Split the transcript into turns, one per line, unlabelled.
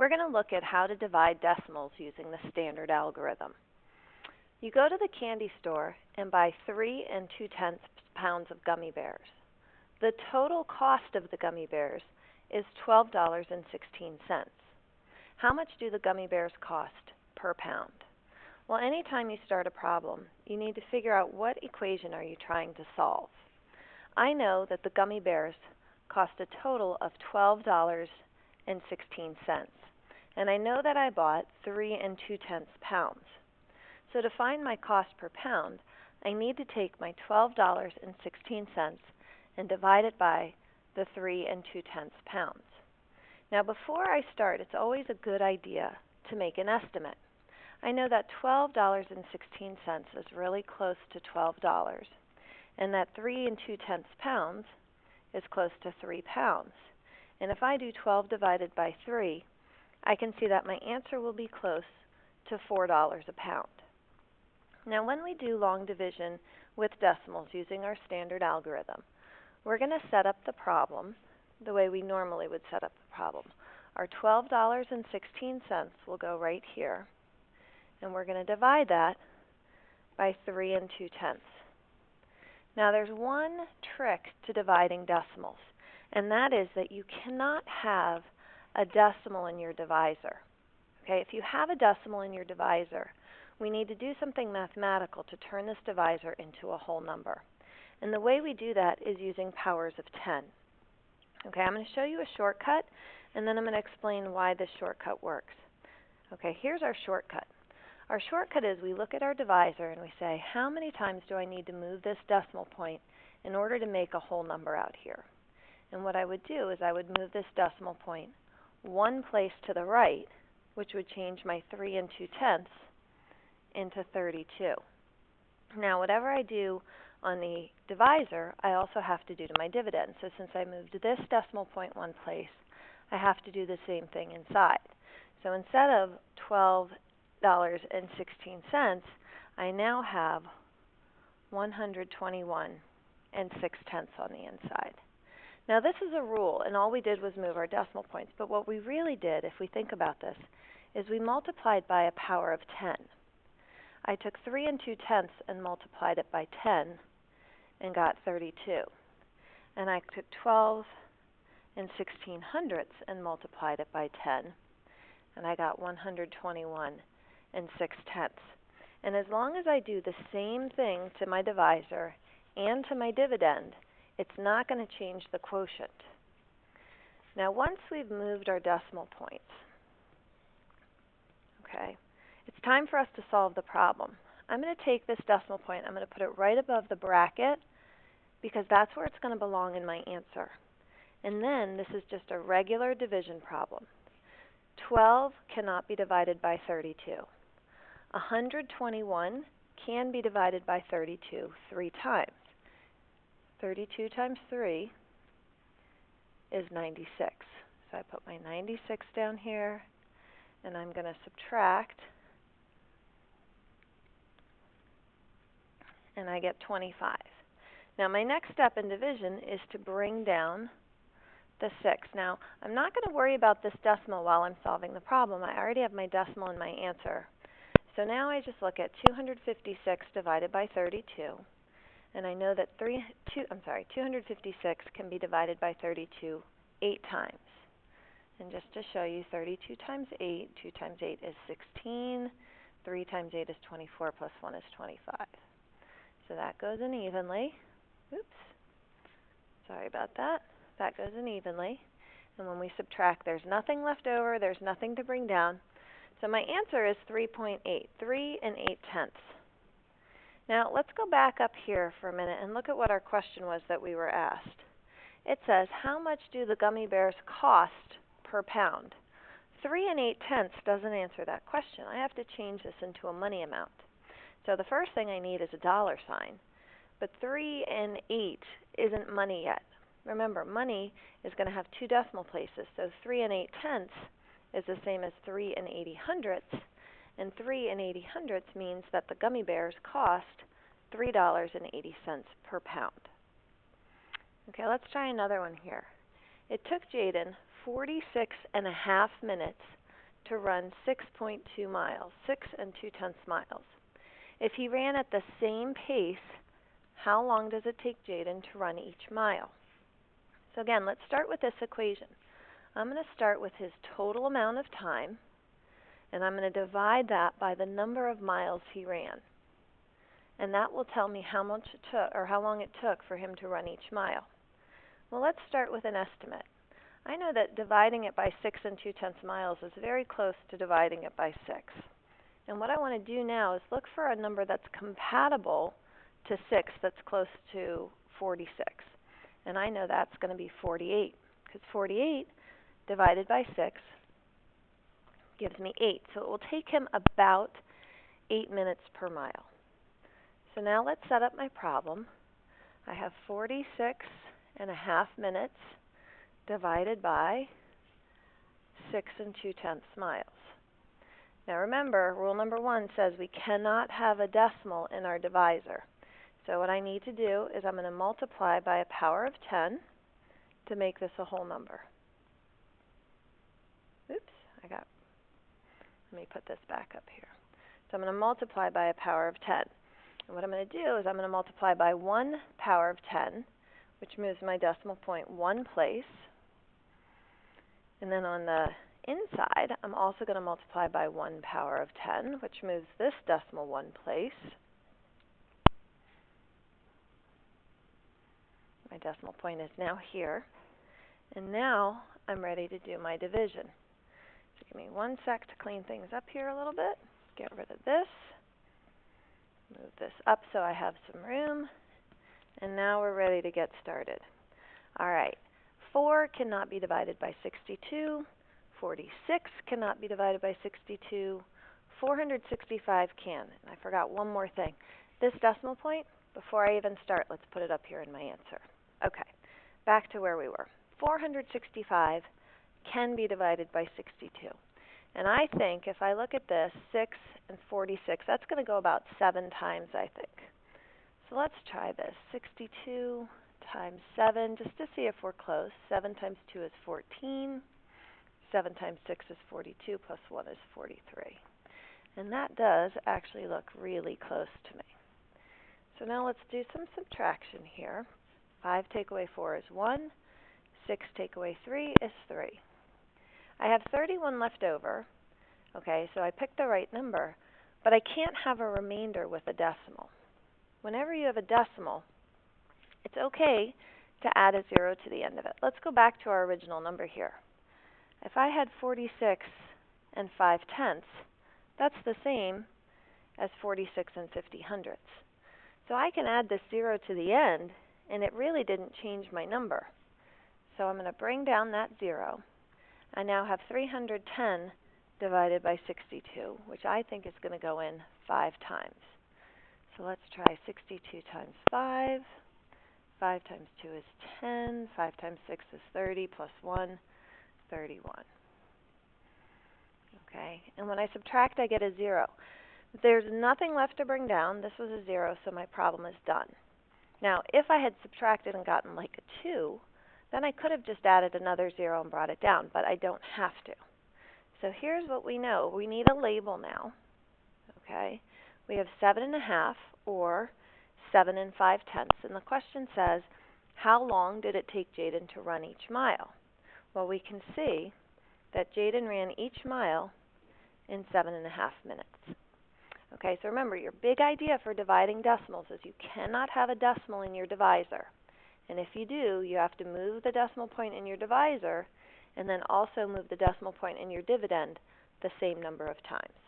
we're going to look at how to divide decimals using the standard algorithm. You go to the candy store and buy 3 2/10 pounds of gummy bears. The total cost of the gummy bears is $12.16. How much do the gummy bears cost per pound? Well, anytime you start a problem, you need to figure out what equation are you trying to solve. I know that the gummy bears cost a total of $12.16, and I know that I bought 3 2/10 pounds. So to find my cost per pound, I need to take my $12.16 and divide it by the 3 2/10 pounds. Now before I start, it's always a good idea to make an estimate. I know that $12.16 is really close to $12, and that 3 2/10 pounds is close to 3 pounds. And if I do 12 divided by 3, I can see that my answer will be close to $4 a pound. Now when we do long division with decimals using our standard algorithm, we're going to set up the problem the way we normally would set up the problem. Our $12.16 will go right here, and we're going to divide that by 3 2/10. Now there's one trick to dividing decimals, and that is that you cannot have a decimal in your divisor. Okay, if you have a decimal in your divisor, we need to do something mathematical to turn this divisor into a whole number. And the way we do that is using powers of 10. Okay, I'm going to show you a shortcut, and then I'm going to explain why this shortcut works. Okay, here's our shortcut. Our shortcut is we look at our divisor and we say, how many times do I need to move this decimal point in order to make a whole number out here? And what I would do is I would move this decimal point one place to the right, which would change my 3 2/10 into 32. Now whatever I do on the divisor, I also have to do to my dividend. So since I moved this decimal point one place, I have to do the same thing inside. So instead of $12.16, I now have 121 6/10 on the inside. Now this is a rule, and all we did was move our decimal points, but what we really did, if we think about this, is we multiplied by a power of 10. I took 3 2/10 and multiplied it by 10 and got 32. And I took 12 1600ths and multiplied it by 10, and I got 121 6/10. And as long as I do the same thing to my divisor and to my dividend, it's not going to change the quotient. Now once we've moved our decimal points, okay, it's time for us to solve the problem. I'm going to take this decimal point, I'm going to put it right above the bracket because that's where it's going to belong in my answer. And then this is just a regular division problem. 12 cannot be divided by 32. 121 can be divided by 32 3 times. 32 times 3 is 96. So I put my 96 down here, and I'm going to subtract, and I get 25. Now my next step in division is to bring down the 6. Now I'm not going to worry about this decimal while I'm solving the problem. I already have my decimal in my answer. So now I just look at 256 divided by 32, and I know that 256 can be divided by 32 8 times. And just to show you, 32 times 8, 2 times 8 is 16, 3 times 8 is 24, plus 1 is 25. So that goes in evenly. Oops, sorry about that. That goes in evenly. And when we subtract, there's nothing left over, there's nothing to bring down. So my answer is 3.8, 3 8/10. Now let's go back up here for a minute and look at what our question was that we were asked. It says, how much do the gummy bears cost per pound? 3 8/10 doesn't answer that question. I have to change this into a money amount. So the first thing I need is a dollar sign. But 3 and 8 isn't money yet. Remember, money is going to have 2 decimal places. So 3 8/10 is the same as 3 80/100, and 3 80/100 means that the gummy bears cost $3.80 per pound. Okay, let's try another one here. It took Jaden 46 and a half minutes to run 6.2 miles, 6 2/10 miles. If he ran at the same pace, how long does it take Jaden to run each mile? So again, let's start with this equation. I'm going to start with his total amount of time, and I'm going to divide that by the number of miles he ran. And that will tell me how much it took, or how long it took for him to run each mile. Well, let's start with an estimate. I know that dividing it by 6 2/10 miles is very close to dividing it by 6. And what I want to do now is look for a number that's compatible to 6 that's close to 46. And I know that's going to be 48, because 48 divided by 6 gives me 8. So it will take him about 8 minutes per mile. So now let's set up my problem. I have 46.5 minutes divided by 6 2/10 miles. Now remember, rule number 1 says we cannot have a decimal in our divisor. So what I need to do is I'm going to multiply by a power of 10 to make this a whole number. Oops, let me put this back up here. So I'm going to multiply by a power of 10. And what I'm going to do is I'm going to multiply by 1 power of 10, which moves my decimal point 1 place. And then on the inside, I'm also going to multiply by 1 power of 10, which moves this decimal 1 place. My decimal point is now here. And now I'm ready to do my division. So give me 1 sec to clean things up here a little bit. Get rid of this. Move this up so I have some room. And now we're ready to get started. All right. 4 cannot be divided by 62. 46 cannot be divided by 62. 465 can. And I forgot one more thing. This decimal point, before I even start, let's put it up here in my answer. Okay, back to where we were. 465 can be divided by 62. And I think if I look at this, 6 and 46, that's going to go about 7 times, I think. So let's try this. 62 times 7, just to see if we're close. 7 times 2 is 14. 7 times 6 is 42, plus 1 is 43. And that does actually look really close to me. So now let's do some subtraction here. 5 take away 4 is 1. 6 take away 3 is 3. I have 31 left over. Okay, so I picked the right number, but I can't have a remainder with a decimal. Whenever you have a decimal, it's okay to add a 0 to the end of it. Let's go back to our original number here. If I had 46 and 5/10, that's the same as 46 and 50/100. So I can add this 0 to the end, and it really didn't change my number. So I'm going to bring down that 0. I now have 310 divided by 62, which I think is going to go in 5 times. So let's try 62 times 5. 5 times 2 is 10. 5 times 6 is 30, plus 1, 31. Okay, and when I subtract, I get a 0. There's nothing left to bring down. This was a 0, so my problem is done. Now, if I had subtracted and gotten like a 2, then I could have just added another 0 and brought it down, but I don't have to. So here's what we know. We need a label now. Okay, we have 7.5, or 7 5/10, and the question says, how long did it take Jaden to run each mile? Well, we can see that Jaden ran each mile in 7.5 minutes. Okay, so remember, your big idea for dividing decimals is you cannot have a decimal in your divisor. And if you do, you have to move the decimal point in your divisor and then also move the decimal point in your dividend the same number of times.